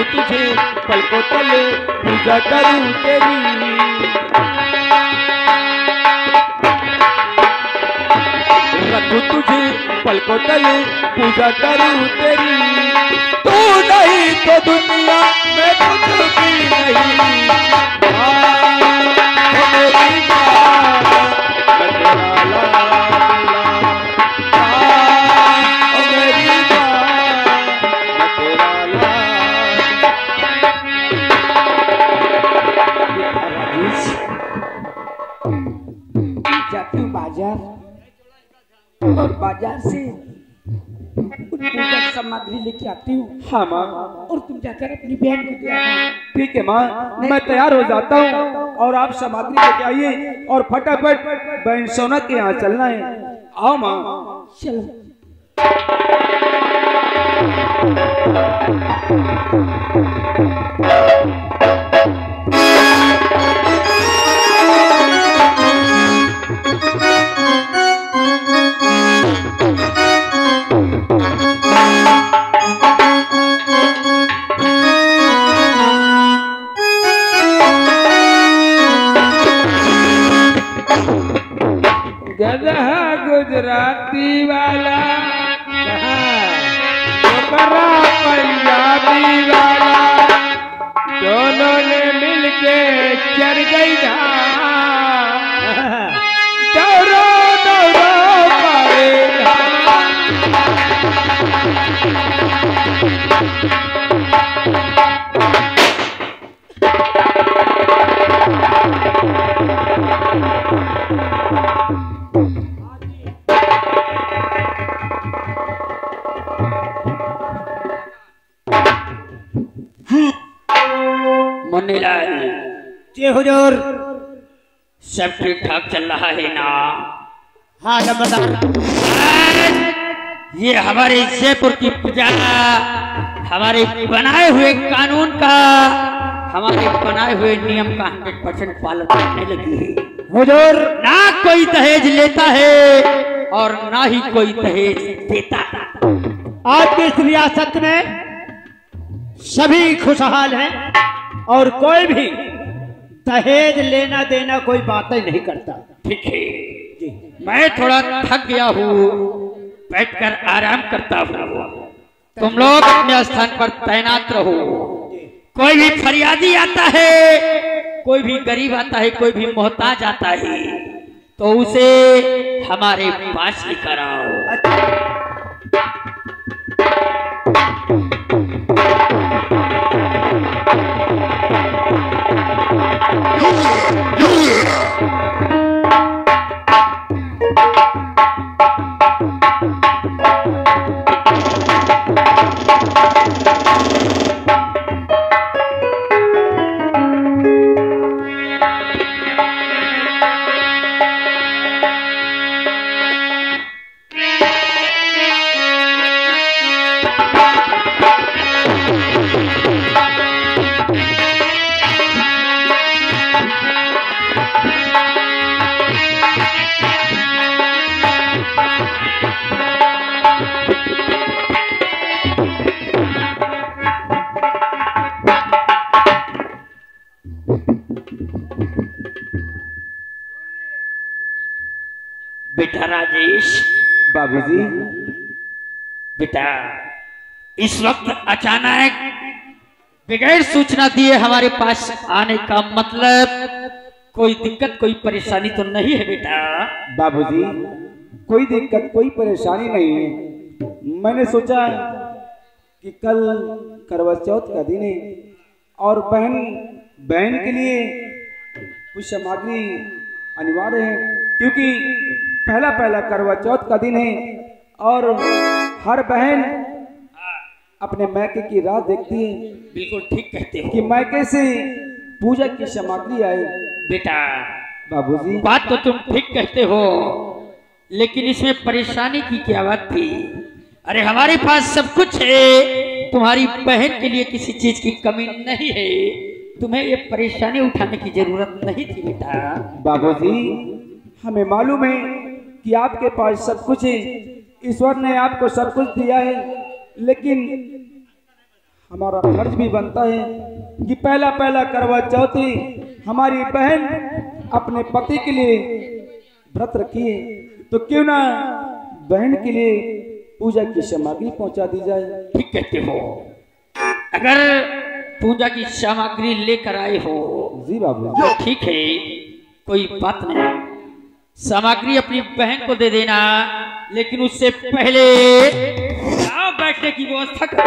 तुझे पलकों तले पूजा करूं तेरी, रखूं तुझे पलकों तले पूजा करूं तेरी। तू नहीं तो दुनिया में कुछ भी नहीं, मेरी और बाजार से पूजा सामग्री लेके आती हूँ। हाँ माँ। और तुम जाकर अपनी बहन को दे आना। ठीक है माँ, मैं तैयार हो जाता हूँ और आप सामग्री लेके आइए और फटाफट बहन सोना के यहाँ चलना है। आओ माँ। चलो। गधा गुजराती वाला, छोकरा पंजाबी वाला, दोनों ने मिलके चढ़ गई दौड़ो दौड़ो पारे मुन्नीलाल जी हुजूर। सब ठीक ठाक चल रहा है ना? हाँ नमस्कार। ये हमारे जयपुर की प्रजा हमारे बनाए हुए कानून का, हमारे बनाए हुए नियम का 100% पालन करने लगी है हुजूर। ना कोई दहेज लेता है और ना ही कोई दहेज देता है। आज की इस रियासत में सभी खुशहाल हैं और कोई भी दहेज लेना देना कोई बात ही नहीं करता। ठीक है जी, मैं थोड़ा थक गया हूँ, बैठकर आराम करता हूँ। तुम लोग अपने स्थान पर तैनात रहो। कोई भी फरियादी आता है, कोई भी गरीब आता है, कोई भी मोहताज आता है तो उसे हमारे पास लेकर आओ। बेटा राजेश। बाबूजी। बेटा इस वक्त अचानक बगैर सूचना दिए हमारे पास आने का मतलब कोई दिक्कत कोई परेशानी तो नहीं है बेटा? बाबूजी, कोई दिक्कत कोई परेशानी नहीं है। मैंने सोचा कि कल करवा चौथ का दिन है और बहन के लिए कुछ सामग्री अनिवार्य है, क्योंकि पहला करवा चौथ का दिन है और हर बहन अपने मैके की राह देखती है। बिल्कुल ठीक कहते हो कि मैके से पूजा की सामग्री आए। बेटा। बाबूजी, बात तो तुम ठीक कहते हो, लेकिन इसमें परेशानी की क्या बात थी? अरे हमारे पास सब कुछ है, तुम्हारी बहन के लिए किसी चीज की कमी नहीं है, तुम्हें ये परेशानी उठाने की जरूरत नहीं थी बेटा। बाबूजी, हमें मालूम है कि आपके पास सब कुछ है, ईश्वर ने आपको सब कुछ दिया है, लेकिन हमारा फर्ज भी बनता है कि पहला करवा चौथ हमारी बहन अपने पति के लिए व्रत रखी है, तो क्यों ना बहन के लिए पूजा की सामग्री पहुंचा दी जाए। ठीक कहते हो। अगर पूजा की सामग्री लेकर आए हो जी बाबू, तो ठीक है, कोई बात नहीं। सामग्री अपनी बहन को दे देना, लेकिन उससे पहले आओ बैठने की व्यवस्था करो,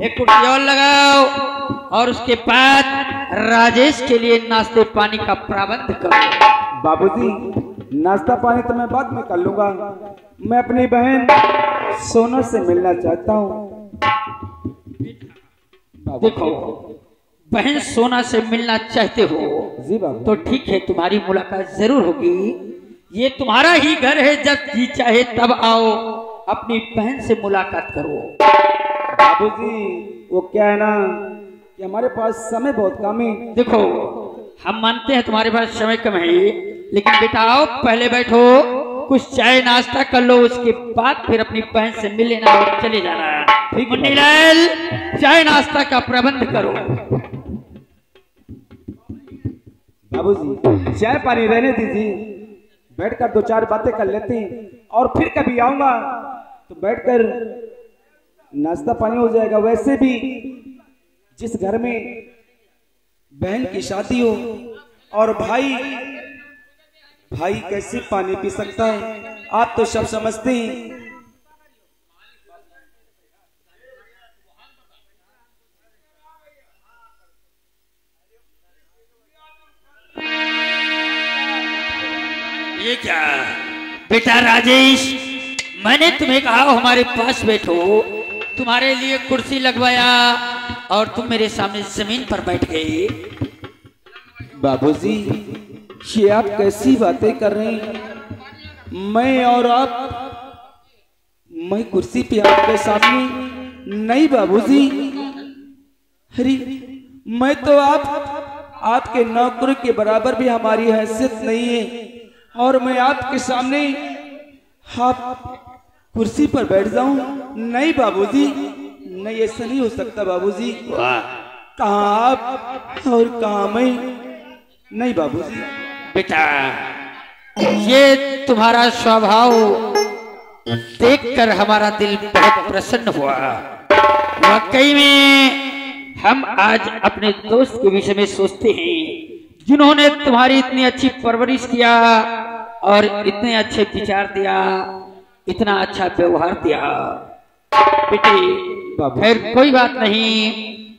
एक कुर्सी और लगाओ और उसके बाद राजेश के लिए नाश्ते पानी का प्रबंध करो। बाबूजी, नाश्ता पानी तो मैं बाद में कर लूंगा, मैं अपनी बहन सोना से मिलना चाहता हूँ। देखो, बहन सोना से मिलना चाहते हो जी बाबू, तो ठीक है, तुम्हारी मुलाकात जरूर होगी। ये तुम्हारा ही घर है, जब जी चाहे तब आओ, अपनी बहन से मुलाकात करो। बाबूजी, वो क्या है ना कि हमारे पास समय बहुत कम है। देखो, हम मानते हैं तुम्हारे पास समय कम है, लेकिन बेटा आओ, पहले बैठो, कुछ चाय नाश्ता कर लो, उसके बाद फिर अपनी बहन से मिल लेना और चले जाना। ठीक है मुन्नीलाल, चाय नाश्ता का प्रबंध करो। बाबूजी, चाय पानी रहने दीजिए, बैठकर दो चार बातें कर लेते हैं और फिर कभी आऊंगा तो बैठकर नाश्ता पानी हो जाएगा। वैसे भी जिस घर में बहन की शादी हो और भाई कैसे पानी पी सकता है, आप तो सब समझते हैं। ये क्या बेटा राजेश, मैंने तुम्हें कहा हमारे पास बैठो, तुम्हारे लिए कुर्सी लगवाया और तुम मेरे सामने जमीन पर बैठ गए। बाबूजी, ये आप कैसी बातें कर रहे हैं? मैं और आप, मैं कुर्सी पे आपके सामने नहीं बाबूजी। अरे मैं तो आपके नौकर के बराबर भी हमारी हैसियत नहीं है, और मैं आपके सामने आप कुर्सी पर बैठ जाऊं? नहीं बाबूजी, नहीं, ऐसा नहीं हो सकता बाबूजी। कहाँ आप और कहाँ मैं? नहीं बाबूजी। बेटा, ये तुम्हारा स्वभाव देखकर हमारा दिल बहुत प्रसन्न हुआ। वाकई में हम आज अपने दोस्त के विषय में सोचते हैं, जिन्होंने तुम्हारी इतनी अच्छी परवरिश किया और इतने अच्छे विचार दिया, इतना अच्छा व्यवहार दिया। बेटे, खैर कोई बात नहीं,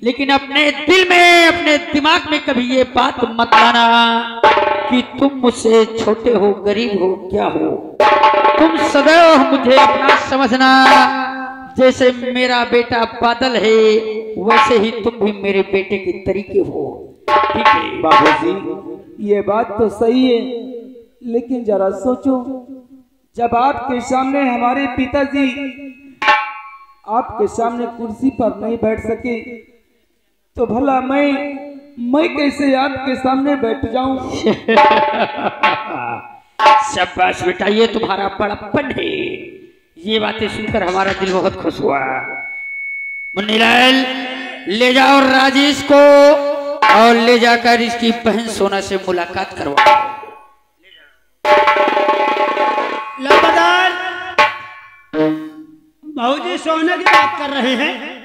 लेकिन अपने दिल में, अपने दिमाग में कभी ये बात मत लाना कि तुम मुझसे छोटे हो, गरीब हो, क्या हो। तुम सदैव मुझे अपना समझना, जैसे मेरा बेटा बादल है वैसे ही तुम भी मेरे बेटे के तरीके हो, ठीक है? बाबूजी, ये बात तो सही है, लेकिन जरा सोचो, जब आपके सामने हमारे पिताजी आपके सामने कुर्सी पर नहीं बैठ सके, तो भला मैं कैसे आपके सामने बैठ जाऊं? शाबाश बेटा, ये तुम्हारा बड़प्पन है। ये बातें सुनकर हमारा दिल बहुत खुश हुआ। मुन्नीलाल, ले जाओ राजेश को और ले जाकर इसकी बहन सोना से मुलाकात करवाओ। लगातार भाऊजी सोने की बात कर रहे हैं।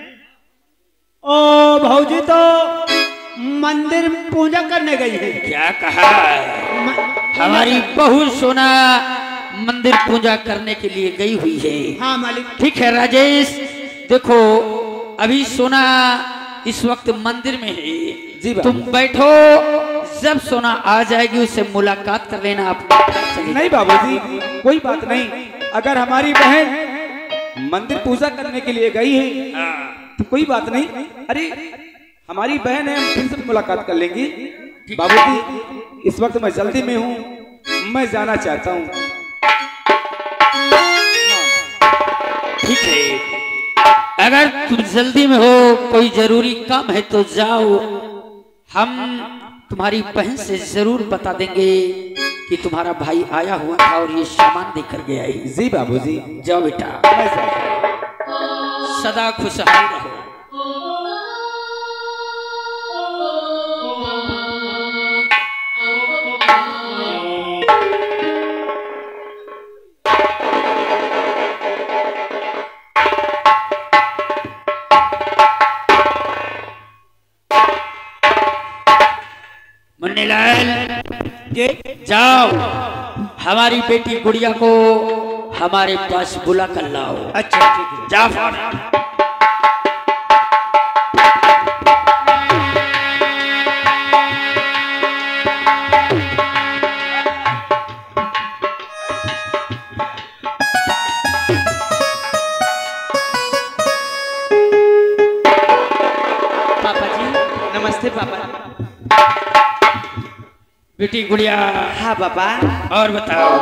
ओ भाऊजी तो मंदिर पूजा करने गई है। क्या कहा? हमारी बहू सोना मंदिर पूजा करने के लिए गई हुई है। हाँ मालिक। ठीक है राजेश, देखो अभी सोना इस वक्त मंदिर में है। जी तुम बैठो, जब सोना आ जाएगी उससे मुलाकात कर लेना। आप नहीं बाबूजी, कोई बात नहीं। अगर हमारी बहन मंदिर पूजा करने के लिए गई है तो कोई बात नहीं। अरे हमारी बहन है, हम फिर से मुलाकात कर लेंगे। बाबूजी इस वक्त मैं जल्दी में हूँ, मैं जाना चाहता हूँ। ठीक है, अगर तुम जल्दी में हो, कोई जरूरी काम है तो जाओ। हम तुम्हारी बहन से जरूर बता देंगे कि तुम्हारा भाई आया हुआ था और ये सामान देकर गया है। जी बाबूजी। जाओ बेटा, सदा खुशहाल रहो। मुन्नीलाल, जाओ हमारी बेटी गुड़िया को हमारे पास बुला कर लाओ। अच्छा ठीक है। जाओ। पापा जी नमस्ते पापा। बेटी गुड़िया। हाँ पापा। और बताओ,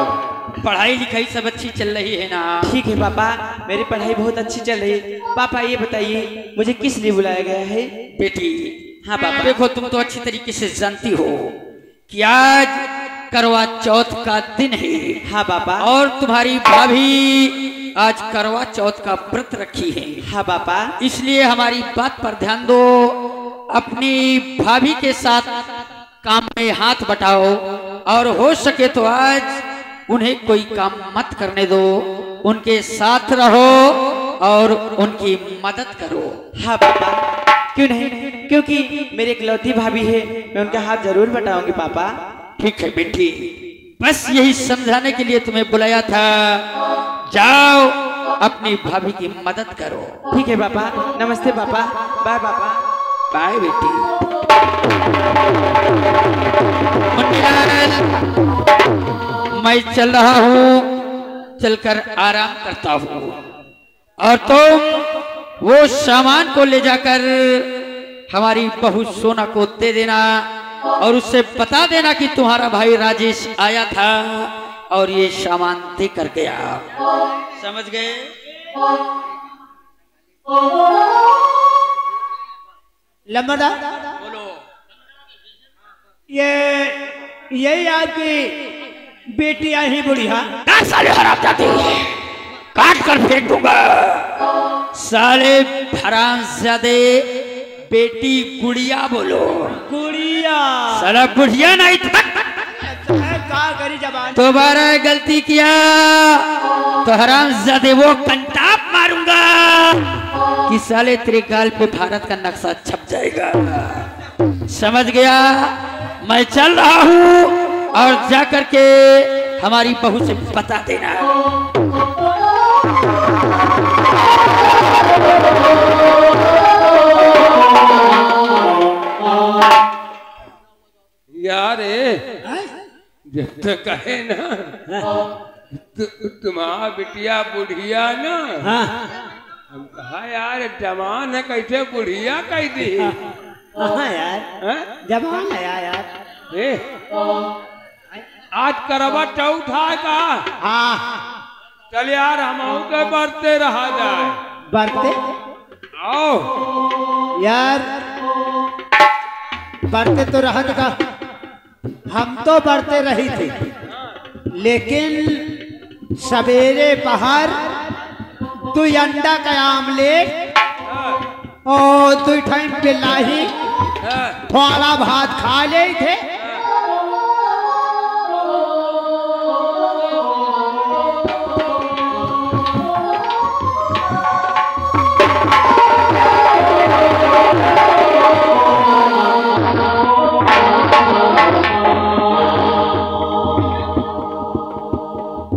पढ़ाई लिखाई सब अच्छी चल रही है ना? ठीक है पापा, मेरी पढ़ाई बहुत अच्छी चल रही है। पापा ये बताइए मुझे किस लिए बुलाया गया है? बेटी हाँ पापा। देखो, तुम तो अच्छी तरीके से जानती हो कि आज करवा चौथ का दिन है। हाँ पापा। और तुम्हारी भाभी आज करवा चौथ का व्रत रखी है। हाँ पापा। इसलिए हमारी बात पर ध्यान दो, अपनी भाभी के साथ काम में हाथ बटाओ और हो सके तो आज उन्हें कोई काम मत करने दो, उनके साथ रहो और उनकी मदद करो। हाँ पापा, क्यों नहीं, क्योंकि मेरी इकलौती भाभी है, मैं उनका हाथ जरूर बटाऊंगी पापा। ठीक है बेटी, बस यही समझाने के लिए तुम्हें बुलाया था। जाओ अपनी भाभी की मदद करो। ठीक है पापा। नमस्ते पापा। बाय पापा। बाय बेटी। मुन्नीलाल, मैं चल रहा हूँ, चलकर आराम करता हूँ और तुम वो सामान को ले जाकर हमारी बहू सोना को दे देना और उससे बता देना कि तुम्हारा भाई राजेश आया था और ये सामान देकर गया। समझ गए? लंबरदार, बोलो। यही आपकी बेटी आई है बुढ़िया? साले हरामजादे, काट कर फेंक दूंगा। साले हरामजादे, बेटी गुड़िया बोलो। गुड़िया? साला बुढ़िया नहीं तो का करी जबान। दोबारा गलती किया तो हरामजादे वो कंटाप मारूंगा कि साले तेरे गाल पे भारत का नक्शा छप जाएगा। समझ गया? मैं चल रहा हूँ और जाकर के हमारी बहू से बता देना। यार जब तक कहे ना तुम्हारा बिटिया बुढ़िया ना, हम कहा यार जवान है, कैसे बुढ़िया कह दी? हाँ यार, जवान है यार। आज करवा चौथ आएगा। हाँ चल यार हम के बढ़ते रहा जाए। बढ़ते आओ यार, बढ़ते तो रहत का, हम तो बढ़ते रही थे, लेकिन सवेरे पहर 2 अंडा का आमलेट और 2 टाइम पे लाही थोड़ा भात खा ले थे।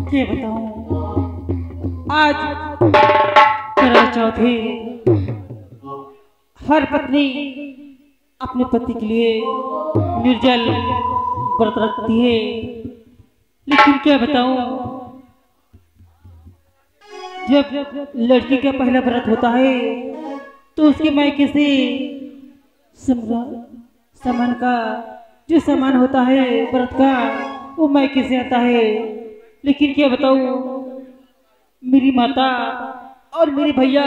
क्या बताऊं, आज करवा चौथ है। हर पत्नी अपने पति के लिए निर्जल व्रत रखती है, लेकिन क्या बताऊं, जब लड़की का पहला व्रत होता है तो उसके मायके से सामान का जो सामान होता है व्रत का वो मायके से आता है। लेकिन क्या बताऊं, मेरी माता और मेरे भैया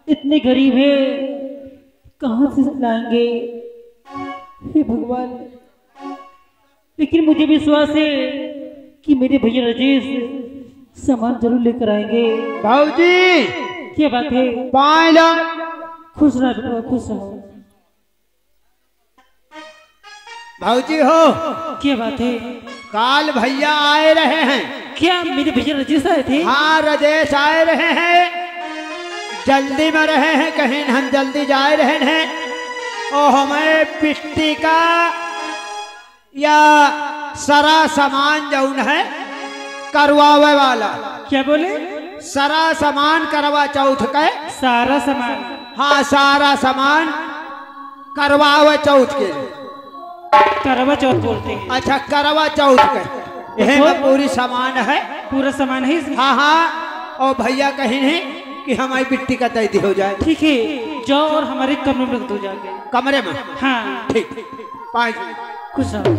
इतने गरीब है, कहाँ से लाएंगे हे भगवान। लेकिन मुझे विश्वास है कि मेरे भैया राजेश सामान जरूर लेकर आएंगे। भाऊजी क्या बात है? पायला खुश रहो बेटा, खुश रहो। भाऊजी हो, क्या बात है? काल भैया आए रहे हैं। क्या मेरे भैया राजेश आए थे? हाँ, राजेश आए रहे हैं, जल्दी में रहे हैं, कहीं हम जल्दी जा रहे हैं और हमें पिष्टी का या सारा सामान जौन है करवावे वाला। क्या बोले? सारा सामान करवा चौथ का। सारा सामान? हाँ, सारा सामान करवावे चौथ के। करवा चौथ बोलते हैं? अच्छा, करवा चौथ के यह में पूरी सामान है। पूरा सामान है इसमें? हाँ हाँ, और भैया कहीं नहीं कि हमारी पिट्टी का तैयारी हो जाए। ठीक है, जाओ और हमारे कमरे में रख दो जाके। कमरे में? हाँ ठीक। 5 खुश रहो।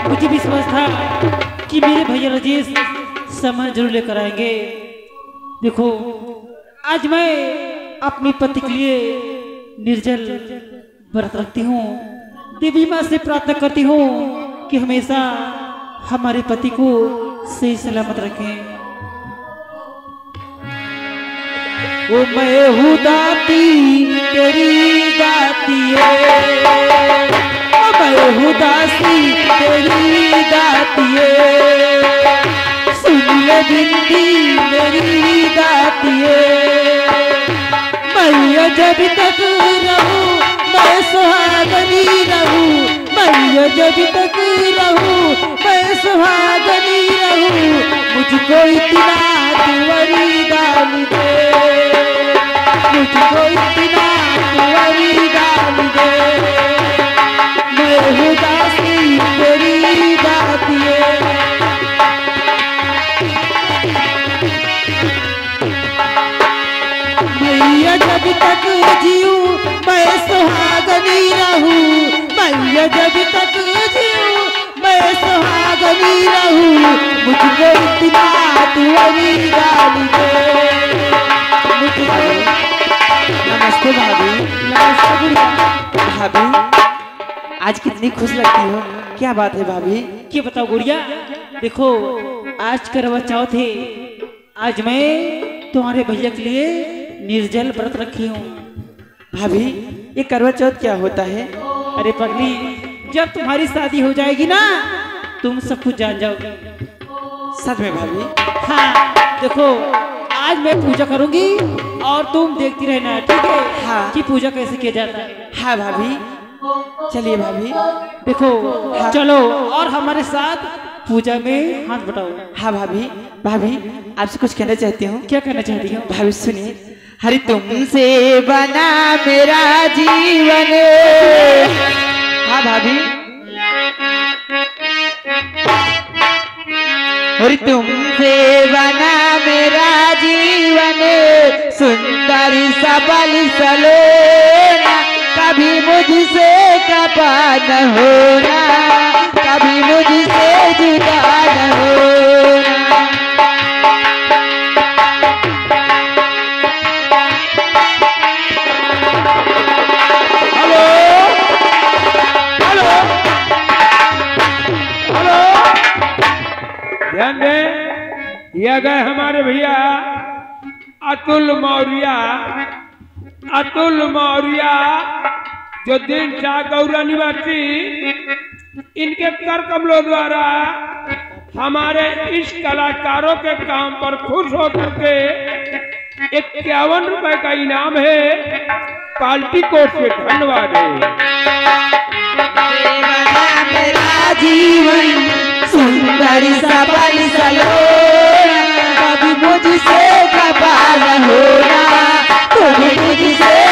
मुझे विश्वास था कि मेरे भैया राजेश सामान जरूर लेकर आएंगे। देखो, आज मैं अपने पति के लिए निर्जल व्रत रखती हूँ। देवी माँ से प्रार्थना करती हूँ कि हमेशा हमारे पति को सही सलामत रखें। वो मैं हूँ दाती तेरी दाती है, मैं हूँ दासी तेरी दाती है, सुन ले बिंदी मेरी दाती है। मैं जब तक रहूं मैं सुहागनी रहूं, मैं जब तक रहूं मैं सुहागनी रहूं, मुझको इतना तुवरी दान दे, मुझको इतना तुवरी दान दे। मैं हूँ दासी तेरी दाती है। मैं जब तक जीऊं मैं सुहागनी रहूं, मैं जब तक जीऊं मैं सुहागनी रहूं, मुझको इतना तुवरी दान दे, मुझको। नमस्ते भाभी। नमस्ते गुड़िया। भाभी, आज कितनी खुश लगती हो, क्या बात है भाभी? क्या बताओ गुड़िया, देखो आज करवा चौथ है, आज मैं तुम्हारे भैया के लिए निर्जल व्रत रखी हूँ। भाभी, ये करवा चौथ क्या होता है? अरे पगली, जब तुम्हारी शादी हो जाएगी ना तुम सब कुछ जान जाओगे। सच में भाभी? हाँ, देखो आज मैं पूजा करूंगी और तुम देखती रहना, ठीक है? हाँ। कि पूजा कैसे किया जाता है। हाँ भाभी, चलिए भाभी। देखो हाँ। चलो और हमारे साथ पूजा में हाथ बटाओ। हाँ भाभी, भाभी आपसे कुछ कहना चाहती हूँ। क्या कहना चाहती हो? भाभी सुनिए। हरि तुमसे बना मेरा जीवन। हाँ भाभी। हरि तुमसे बना मेरा जीवन, सुंदर सबल सलोना, कभी मुझसे कपा न होना, कभी मुझसे जुदा न होना। हेलो हेलो हेलो, ध्यान दें, ये गए हमारे भैया अतुल मौर्य, अतुल मौर्य जो दिन शाह गौरा निवासी, इनके कर कमलों द्वारा हमारे इस कलाकारों के काम पर खुश होकर के 51 रुपए का इनाम है। पार्टी को से धन्यवाद है। मेरा जीवन सुंदर सारी सवारी सलो कभी मुझसे खफा न होना, तुम्हें मुझसे